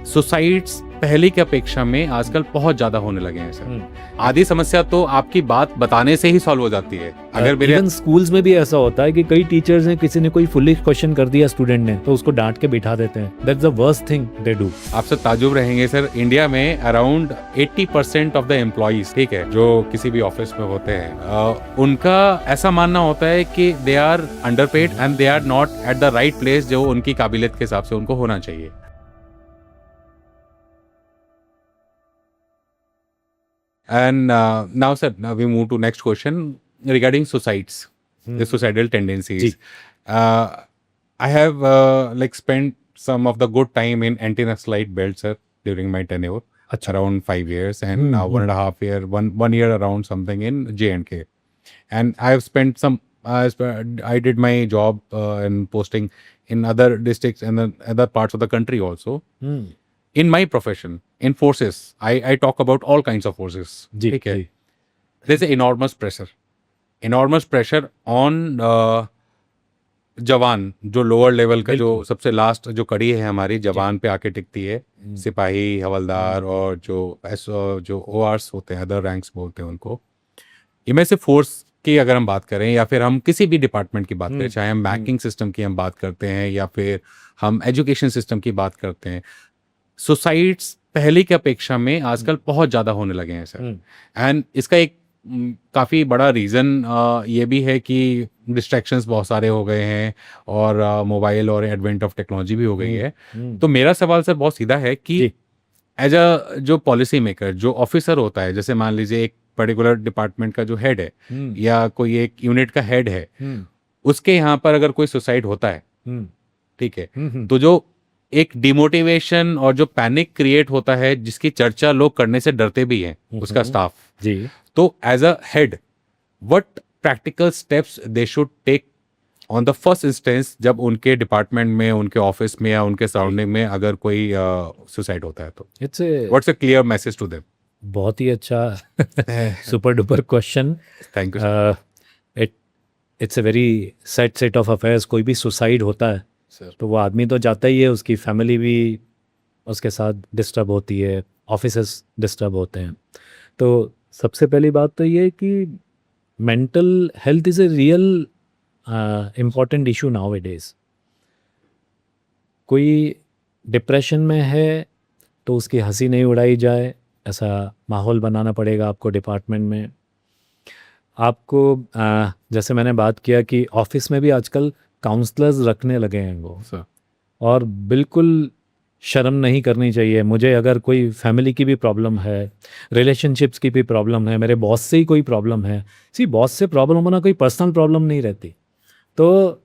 Suicides पहले की अपेक्षा में आजकल बहुत ज्यादा होने लगे हैं सर। आधी समस्या तो आपकी बात बताने से ही सॉल्व हो जाती है। अगर मेरे इवन स्कूल्स में भी ऐसा होता है कि कई टीचर्स हैं, किसी ने कोई फुलिश क्वेश्चन कर दिया स्टूडेंट ने, तो उसको डांट के बिठा देते हैं। That's the worst thing they do. आप सब ताजुब रहेंगे सर, इंडिया में अराउंड 80% ऑफ द एम्प्लॉइज, ठीक है, जो किसी भी ऑफिस में होते हैं, उनका ऐसा मानना होता है कि they are underpaid and they are not at the right place जो उनकी काबिलियत के हिसाब से उनको होना चाहिए। And now, sir, now we move to next question regarding suicides, the suicidal tendencies. I have spent some of the good time in anti-Naxalite belt, sir, during my tenure, around 5 years, and 1.5 year, one year around something in J&K. And I have spent some. I did my job and posting in other districts and other parts of the country also. In my profession, in forces, I talk about all kinds of forces. ठीक है. There's an enormous pressure on जवान, जो lower level का, जो सबसे last जो कड़ी है हमारी जवान पे आके टिकती है, सिपाही, हवलदार और जो ORs होते हैं, अदर रैंक्स बोलते हैं उनको। इनमें से फोर्स की अगर हम बात करें या फिर हम किसी भी डिपार्टमेंट की बात करें, चाहे हम बैंकिंग सिस्टम की हम बात करते हैं या फिर हम एजुकेशन सिस्टम की बात करते हैं, सुसाइड्स पहले की अपेक्षा में आजकल बहुत ज़्यादा होने लगे हैं सर। एंड इसका एक काफ़ी बड़ा रीज़न ये भी है कि डिस्ट्रैक्शंस बहुत सारे हो गए हैं और मोबाइल और एडवेंट ऑफ टेक्नोलॉजी भी हो गई है। तो मेरा सवाल सर बहुत सीधा है कि एज अ जो पॉलिसी मेकर, जो ऑफिसर होता है, जैसे मान लीजिए एक पर्टिकुलर डिपार्टमेंट का जो हेड है या कोई एक यूनिट का हेड है, उसके यहाँ पर अगर कोई सुसाइड होता है, ठीक है, तो जो एक डिमोटिवेशन और जो पैनिक क्रिएट होता है, जिसकी चर्चा लोग करने से डरते भी हैं, उसका स्टाफ जी, तो as a head what practical steps they should take on the first instance जब उनके डिपार्टमेंट में, उनके ऑफिस में या उनके सराउंडिंग में अगर कोई सुसाइड होता है, तो it's what's a clear message to them. बहुत ही अच्छा super duper question, thank you. It's a very sad set of affairs. कोई भी सुसाइड होता है तो वो आदमी तो जाता ही है, उसकी फैमिली भी उसके साथ डिस्टर्ब होती है, ऑफिसर्स डिस्टर्ब होते हैं। तो सबसे पहली बात तो ये कि mental health is a real important issue now A days. कोई डिप्रेशन में है तो उसकी हंसी नहीं उड़ाई जाए, ऐसा माहौल बनाना पड़ेगा आपको डिपार्टमेंट में। आपको जैसे मैंने बात किया कि ऑफिस में भी आजकल काउंसलर्स रखने लगे हैं वो, और बिल्कुल शर्म नहीं करनी चाहिए। मुझे अगर कोई फैमिली की भी प्रॉब्लम है, रिलेशनशिप्स की भी प्रॉब्लम है, मेरे बॉस से ही कोई प्रॉब्लम है, बॉस से प्रॉब्लम होना कोई पर्सनल प्रॉब्लम नहीं रहती, तो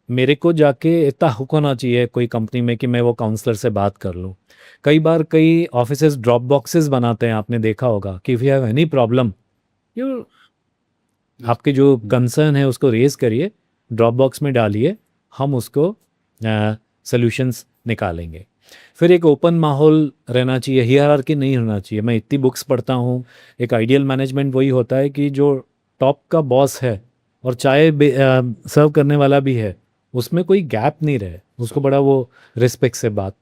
मेरे को जाके इतना हुक होना चाहिए कोई कंपनी में कि मैं वो काउंसलर से बात कर लूँ। कई बार कई ऑफिसेज ड्रॉप बॉक्सेस बनाते हैं, आपने देखा होगा कि if you have any problem, आपके जो कंसर्न है उसको रेज करिए, ड्रॉप बॉक्स में डालिए, हम उसको सॉल्यूशंस निकालेंगे। फिर एक ओपन माहौल रहना चाहिए, हियरार्की नहीं होना चाहिए। मैं इतनी बुक्स पढ़ता हूँ, एक आइडियल मैनेजमेंट वही होता है कि जो टॉप का बॉस है और चाय सर्व करने वाला भी है, उसमें कोई गैप नहीं रहे, उसको बड़ा वो रिस्पेक्ट से बात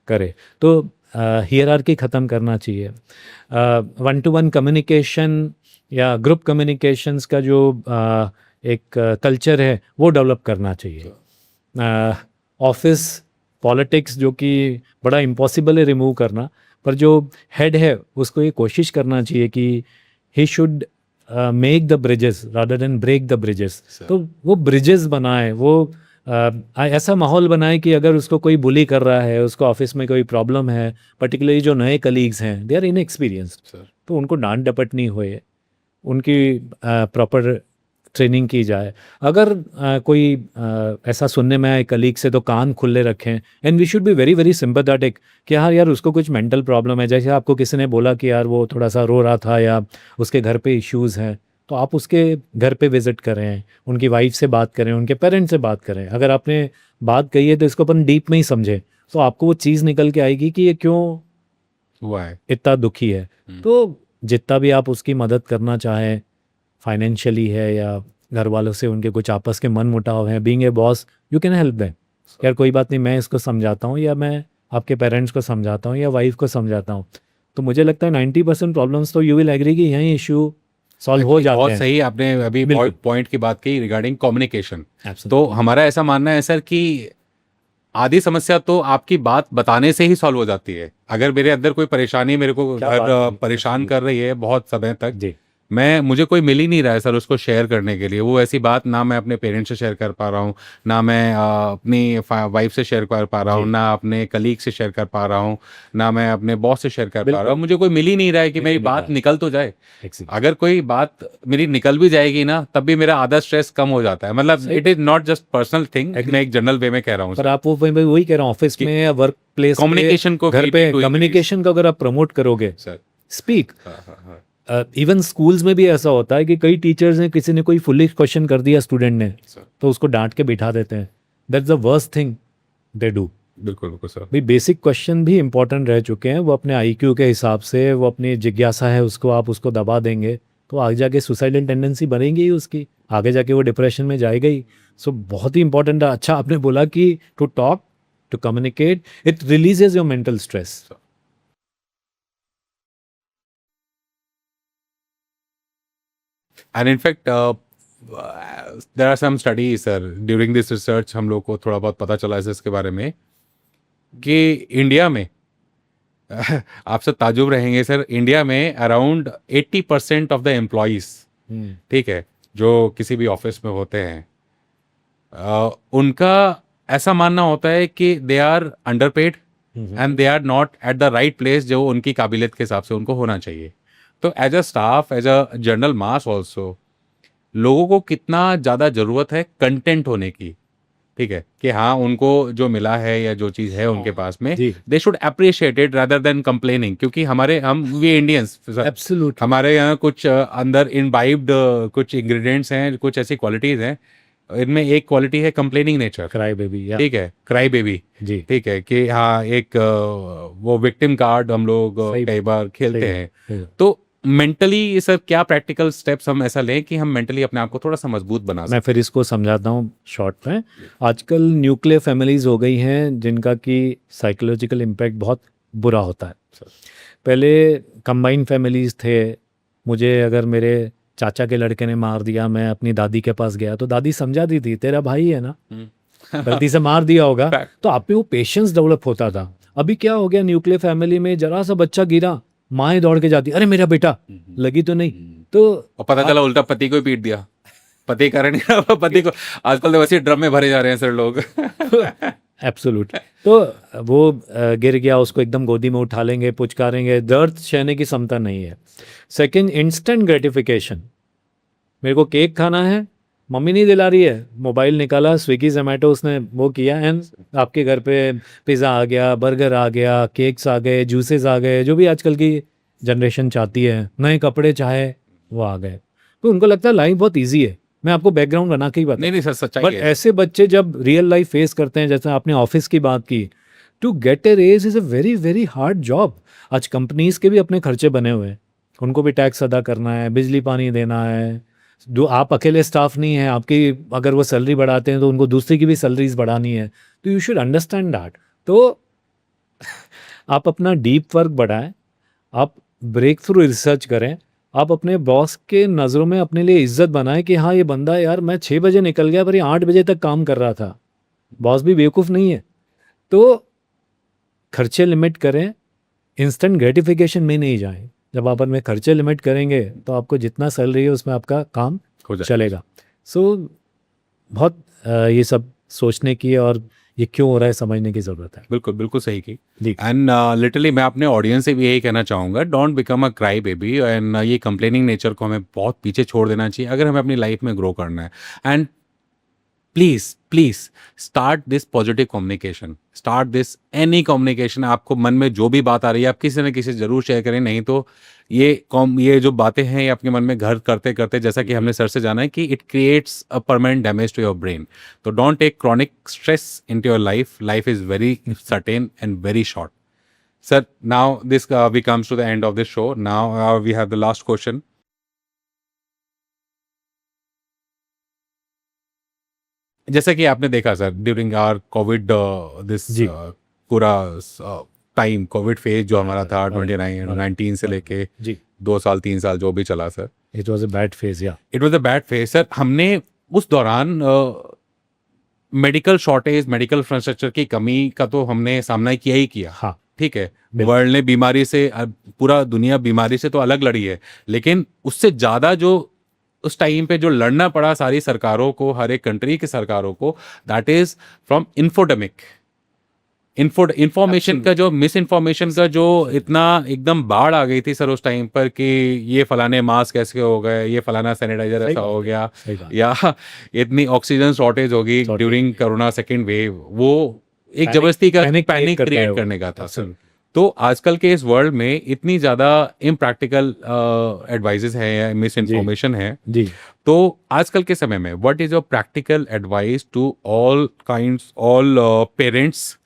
करे। तो हियरार्की ख़त्म करना चाहिए। 1-to-1 कम्युनिकेशन या ग्रुप कम्युनिकेशंस का जो एक कल्चर है वो डेवलप करना चाहिए। ऑफिस पॉलिटिक्स जो कि बड़ा इम्पॉसिबल है रिमूव करना, पर जो हेड है उसको ये कोशिश करना चाहिए कि he should make the bridges rather than break the bridges. तो वो ब्रिजेस बनाए, वो ऐसा माहौल बनाए कि अगर उसको कोई बुली कर रहा है, उसको ऑफिस में कोई प्रॉब्लम है, पर्टिकुलरली जो नए कलीग्स हैं, दे आर इनएक्सपीरियंस्ड, तो उनको डांट डपट नहीं होए, उनकी प्रॉपर ट्रेनिंग की जाए। अगर कोई ऐसा सुनने में आए कलीग से, तो कान खुले रखें। And we should be very very sympathetic कि हाँ यार, उसको कुछ मेंटल प्रॉब्लम है। जैसे आपको किसी ने बोला कि यार वो थोड़ा सा रो रहा था या उसके घर पे इश्यूज़ हैं, तो आप उसके घर पे विज़िट करें, उनकी वाइफ से बात करें, उनके पेरेंट्स से बात करें। अगर आपने बात कही है तो इसको अपन डीप में ही समझें, तो आपको वो चीज़ निकल के आएगी कि ये क्यों हुआ है, इतना दुखी है। तो जितना भी आप उसकी मदद करना चाहें, फाइनेंशियली है या घर वालों से उनके कुछ आपस के मन मुटाव हैं, being a boss you can help them. यार कोई बात नहीं, मैं इसको समझाता हूँ या मैं आपके पेरेंट्स को समझाता हूँ या वाइफ को समझाता हूँ, तो मुझे लगता है 90% प्रॉब्लम्स तो यू विल एग्री कि यही इशू सॉल्व हो Actually, जाते बहुत हैं। सही आपने अभी बिल्कुल। पॉइंट की बात की रिगार्डिंग कम्युनिकेशन। Absolutely. तो हमारा ऐसा मानना है सर कि आधी समस्या तो आपकी बात बताने से ही सॉल्व हो जाती है। अगर मेरे अंदर कोई परेशानी मेरे को क्या घर बात है। परेशान कर रही है बहुत समय तक, जी। मुझे कोई मिल ही नहीं रहा है सर उसको शेयर करने के लिए। वो ऐसी बात ना मैं अपने पेरेंट्स से शेयर कर पा रहा हूँ, ना मैं अपनी वाइफ से शेयर कर पा रहा हूँ, जी। ना अपने कलीग से शेयर कर पा रहा हूँ, ना मैं अपने बॉस से शेयर कर पा रहा बिल्कुल। हूँ। मुझे कोई मिल ही नहीं रहा है कि मेरी मिल बात रहा है। निकल तो जाए। Exactly. अगर कोई बात मेरी निकल भी जाएगी ना, तब भी मेरा आधा स्ट्रेस कम हो जाता है। मतलब सही। It is not just personal thing, Agree. मैं एक जनरल वे में कह रहा हूँ पर सर। आप वो वही कह रहा हूँ, ऑफिस कि में या वर्क प्लेस पे, communication को घर we पे need to कम्युनिकेशन को अगर आप प्रमोट करोगे, सर। स्पीक। हाँ हाँ हाँ इवन स्कूल्स में भी ऐसा होता है कि कई टीचर्स ने, किसी ने कोई फुलिश क्वेश्चन कर दिया स्टूडेंट ने, सर, तो उसको डांट के बिठा देते हैं। That's the worst thing they do. बिल्कुल बिल्कुल सर। भाई बेसिक क्वेश्चन भी इंपॉर्टेंट रह चुके हैं, वो अपने आईक्यू के हिसाब से, वो अपनी जिज्ञासा है उसको आप उसको दबा देंगे तो आगे जाके सुसाइडल टेंडेंसी बनेगी ही उसकी, आगे जाके वो डिप्रेशन में जाएगा ही। सो बहुत ही इंपॉर्टेंट है। अच्छा आपने बोला कि to talk, to communicate, it releases your mental stress. And in fact there are some studies sir, during this research हम लोग को थोड़ा बहुत पता चला है इसके बारे में कि इंडिया में आप सब ताजुब रहेंगे सर, इंडिया में अराउंड 80% ऑफ द एम्प्लॉयज, ठीक है, जो किसी भी ऑफिस में होते हैं, उनका ऐसा मानना होता है कि they are underpaid and they are not at the right place जो उनकी काबिलियत के हिसाब से उनको होना चाहिए। तो as a staff, as a general mass also, लोगों को कितना ज़्यादा ज़रूरत है कंटेंट होने की, ठीक है, कि हाँ उनको जो मिला है या जो चीज़ है उनके पास में, जी। They should appreciate it rather than complaining. क्योंकि हम वी इंडियंस, एब्सोल्युटली। हमारे यहाँ कुछ अंदर इनबाइब्ड कुछ इंग्रेडिएंट्स हैं, कुछ ऐसी क्वालिटीज़ हैं। इनमें एक क्वालिटी है कंप्लेनिंग नेचर, क्राई बेबी, या ठीक है, क्राई बेबी, जी। ठीक है, कि हाँ एक वो विक्टिम कार्ड हम लोग सही कई बार खेलते सही हैं। सही। तो मेंटली सर क्या प्रैक्टिकल स्टेप्स हम ऐसा लें कि हम मेंटली अपने आप को थोड़ा सा मजबूत बना मैं फिर इसको समझाता हूँ शॉर्ट में। आजकल न्यूक्लियर फैमिलीज हो गई हैं जिनका कि साइकोलॉजिकल इम्पैक्ट बहुत बुरा होता है। पहले कंबाइंड फैमिलीज थे। मुझे अगर मेरे चाचा के लड़के ने मार दिया, मैं अपनी दादी के पास गया तो दादी समझा दी थी, तेरा भाई है ना, गलती से मार दिया होगा। Fact. तो आप पे वो पेशेंस डेवलप होता था। अभी क्या हो गया, न्यूक्लियर फैमिली में जरा सा बच्चा गिरा, माँ दौड़ के जाती, अरे मेरा बेटा, लगी तो नहीं। तो और पता चला उल्टा पति को ही पीट दिया, पति कारण पति को। आजकल तो वैसे ड्रम में भरे जा रहे हैं सर लोग। एब्सोल्यूट। तो वो गिर गया, उसको एकदम गोदी में उठा लेंगे, पुचकारेंगे, दर्द सहने की क्षमता नहीं है। Second, instant gratification. मेरे को केक खाना है, मम्मी नहीं दिला रही है, मोबाइल निकाला, स्विगी जोमेटो उसने वो किया, एंड आपके घर पे पिज़्ज़ा आ गया, बर्गर आ गया, केक्स आ गए, जूसेस आ गए, जो भी आजकल की जनरेशन चाहती है, नए कपड़े चाहे वो आ गए। तो उनको लगता है लाइफ बहुत ईजी है। मैं आपको बैकग्राउंड बना के ही बता, नहीं नहीं सर, सच्चाई बट है। ऐसे बच्चे जब रियल लाइफ फेस करते हैं, जैसे आपने ऑफिस की बात की, to get a raise is a very very hard job. आज कंपनीज के भी अपने खर्चे बने हुए हैं, उनको भी टैक्स अदा करना है, बिजली पानी देना है। जो आप अकेले स्टाफ नहीं है, आपकी अगर वो सैलरी बढ़ाते हैं तो उनको दूसरी की भी सैलरीज बढ़ानी है। तो यू शुड अंडरस्टैंड दैट। तो आप अपना डीप वर्क बढ़ाएं, आप ब्रेक थ्रू रिसर्च करें, आप अपने बॉस के नज़रों में अपने लिए इज्जत बनाएं कि हाँ ये बंदा, यार मैं 6 बजे निकल गया पर ये 8 बजे तक काम कर रहा था। बॉस भी बेवकूफ़ नहीं है। तो खर्चे लिमिट करें, इंस्टेंट ग्रेटिफिकेशन में नहीं जाएं। जब आप अपने खर्चे लिमिट करेंगे तो आपको जितना सैलरी है उसमें आपका काम हो जाए। चलेगा। सो बहुत ये सब सोचने की और ये क्यों हो रहा है समझने की ज़रूरत है। बिल्कुल बिल्कुल सही की। जी। एंड लिटरली मैं अपने ऑडियंस से भी यही कहना चाहूँगा, don't become a cry baby. And ये कंप्लेनिंग नेचर को हमें बहुत पीछे छोड़ देना चाहिए अगर हमें अपनी लाइफ में ग्रो करना है। And please please start this positive communication, start this any communication. आपको मन में जो भी बात आ रही है आप किसी न किसी से जरूर शेयर करें, नहीं तो ये जो बातें हैं ये आपके मन में घर करते करते, जैसा कि हमने सर से जाना है कि it creates a permanent damage to your brain. तो don't take chronic stress into your life. Life is very certain and very short. Sir now this we comes to the end of this show. Now we have the last question. जैसा कि आपने देखा sir during our Covid this जी। पूरा time Covid phase जो हमारा था 19 से लेके जी 2 साल 3 साल जो भी चला sir, it was a bad phase या it was a bad phase sir. हमने उस दौरान मेडिकल शॉर्टेज, मेडिकल इंफ्रास्ट्रक्चर की कमी का तो हमने सामना किया ही किया। हाँ ठीक है, बिल्कुल। वर्ल्ड ने बीमारी से पूरा दुनिया बीमारी से तो अलग लड़ी है, लेकिन उससे ज़्यादा जो उस टाइम पे जो लड़ना पड़ा सारी सरकारों को, हर एक कंट्री की सरकारों को, that is from infodemic. Information का जो मिस इन्फॉर्मेशन का जो इतना एकदम बाढ़ आ गई थी सर उस टाइम पर कि ये फलाने मास्क ऐसे हो गए, ये फलाना सैनिटाइजर सही ऐसा बात हो है, गया, सही बात। या इतनी ऑक्सीजन शॉर्टेज होगी Shortage। During corona second wave, वो एक Panic- जबरदस्ती का panic create पैनिक करता है क्रिएट वो। करने का था सर। Absolutely। तो आजकल के इस वर्ल्ड में इतनी ज़्यादा इम्प्रैक्टिकल एडवाइजेस हैं या मिस इन्फॉर्मेशन है, जी तो आजकल के समय में what is your practical advice to all kinds, all parents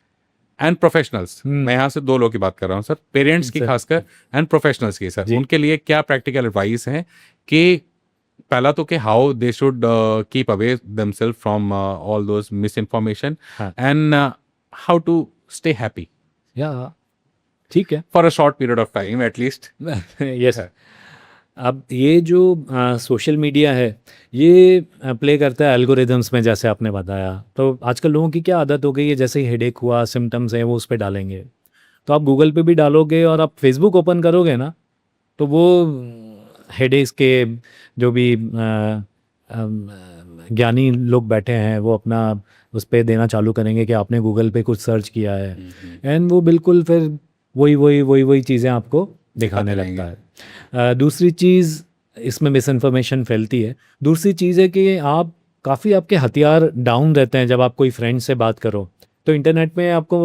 and professionals? मैं यहाँ से 2 लोगों की बात कर रहा हूँ सर, पेरेंट्स की सर। खासकर एंड प्रोफेशनल्स की सर। जी। उनके लिए क्या प्रैक्टिकल एडवाइस है कि पहला तो कि how they should keep away themselves from all those misinformation, हाँ। And how to stay happy या ठीक है for a short period of time at least. Yes. अब ये जो सोशल मीडिया है ये प्ले करता है एल्गोरिदम्स में, जैसे आपने बताया। तो आजकल लोगों की क्या आदत हो गई है, जैसे ही हेडेक हुआ, सिम्टम्स है, वो उस पर डालेंगे। तो आप गूगल पे भी डालोगे और आप फेसबुक ओपन करोगे ना, तो वो हेडेक्स के जो भी ज्ञानी लोग बैठे हैं वो अपना उस पर देना चालू करेंगे कि आपने गूगल पे कुछ सर्च किया है, एंड वो बिल्कुल फिर वही चीज़ें आपको दिखाने लगता है। दूसरी चीज़ इसमें मिस इन्फॉर्मेशन फैलती है। दूसरी चीज़ है कि आप काफ़ी आपके हथियार डाउन रहते हैं जब आप कोई फ्रेंड से बात करो। तो इंटरनेट में आपको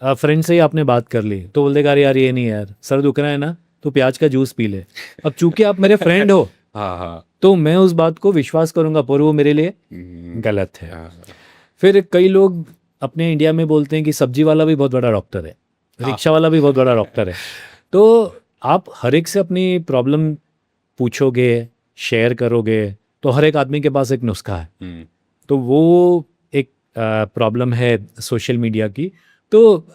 फ्रेंड से ही आपने बात कर ली तो बोल देगा अरे यार ये नहीं यार, सर दुख रहा है ना, तो प्याज का जूस पी ले। अब चूंकि आप मेरे फ्रेंड हो हाँ हाँ, तो मैं उस बात को विश्वास करूंगा, पर वो मेरे लिए गलत है। फिर कई लोग अपने इंडिया में बोलते हैं कि सब्जी वाला भी बहुत बड़ा डॉक्टर है, रिक्शा वाला भी बहुत बड़ा डॉक्टर है। तो आप हर एक से अपनी प्रॉब्लम पूछोगे, शेयर करोगे, तो हर एक आदमी के पास एक नुस्खा है। तो वो एक प्रॉब्लम है सोशल मीडिया की। तो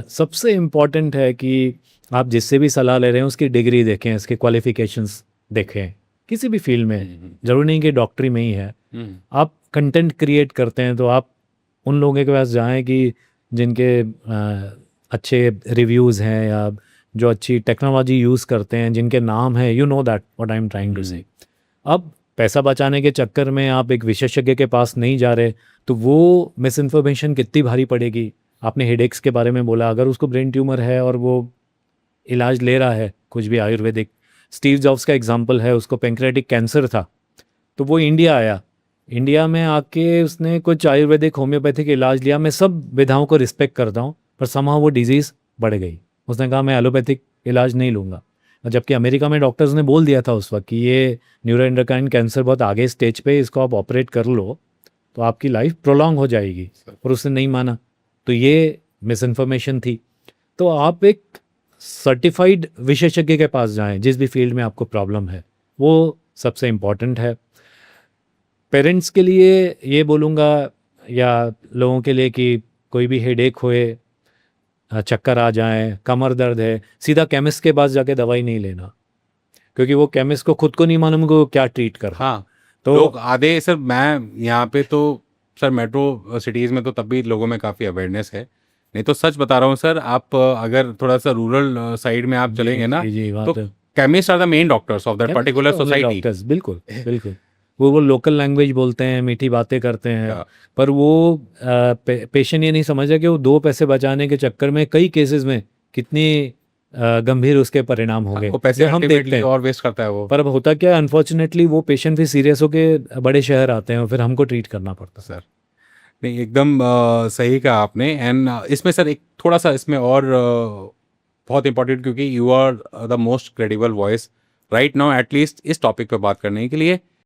सबसे इम्पॉर्टेंट है कि आप जिससे भी सलाह ले रहे हैं उसकी डिग्री देखें, उसके क्वालिफिकेशंस देखें, किसी भी फील्ड में, जरूरी नहीं कि डॉक्टरी में ही है। आप कंटेंट क्रिएट करते हैं तो आप उन लोगों के पास जाएं कि जिनके अच्छे रिव्यूज़ हैं या जो अच्छी टेक्नोलॉजी यूज़ करते हैं, जिनके नाम है, you know that what I am trying to say. अब पैसा बचाने के चक्कर में आप एक विशेषज्ञ के पास नहीं जा रहे तो वो मिस इन्फॉर्मेशन कितनी भारी पड़ेगी। आपने हेडेक्स के बारे में बोला, अगर उसको ब्रेन ट्यूमर है और वो इलाज ले रहा है कुछ भी आयुर्वेदिक, स्टीव जॉब्स का एग्जाम्पल है, उसको पेंक्रियाटिक कैंसर था तो वो इंडिया आया, इंडिया में आके उसने कुछ आयुर्वेदिक होम्योपैथिक इलाज लिया। मैं सब विधाओं को रिस्पेक्ट करता हूँ, पर समहाउ वो डिजीज़ बढ़ गई। उसने कहा मैं एलोपैथिक इलाज नहीं लूँगा, जबकि अमेरिका में डॉक्टर्स ने बोल दिया था उस वक्त कि ये न्यूरोएंडोक्राइन कैंसर बहुत आगे स्टेज पे, इसको आप ऑपरेट कर लो तो आपकी लाइफ प्रोलॉन्ग हो जाएगी, और उसने नहीं माना। तो ये मिस इन्फॉर्मेशन थी। तो आप एक सर्टिफाइड विशेषज्ञ के पास जाएं जिस भी फील्ड में आपको प्रॉब्लम है, वो सबसे इम्पॉर्टेंट है। पेरेंट्स के लिए ये बोलूँगा या लोगों के लिए कि कोई भी हेडेक होए, चक्कर आ जाए, कमर दर्द है, सीधा केमिस्ट के पास जाके दवाई नहीं लेना, क्योंकि वो केमिस्ट को खुद को नहीं मालूम कि वो क्या ट्रीट कर। हाँ, तो लोग आधे सर, मैं यहाँ पे तो सर मेट्रो सिटीज़ में तो तब भी लोगों में काफ़ी अवेयरनेस है, नहीं तो सच बता रहा हूँ सर, आप अगर थोड़ा सा रूरल साइड में आप चलेंगे ना, जी तो chemist are the main doctors of that particular society. Doctors बिल्कुल बिल्कुल वो लोकल लैंग्वेज बोलते हैं, मीठी बातें करते हैं, पर वो पेशेंट ये नहीं समझा कि वो 2 पैसे बचाने के चक्कर में कई केसेस में कितनी गंभीर उसके परिणाम हो गए। वो पैसे हम देखते हैं और वेस्ट करता है वो। पर अब होता क्या, अनफॉर्चुनेटली वो पेशेंट फिर सीरियस होकर बड़े शहर आते हैं और फिर हमको ट्रीट करना पड़ता है। सर नहीं, एकदम सही कहा आपने। एंड इसमें सर एक थोड़ा सा इसमें और बहुत इंपॉर्टेंट, क्योंकि you are the most credible voice right now at least इस टॉपिक पे बात करने के लिए,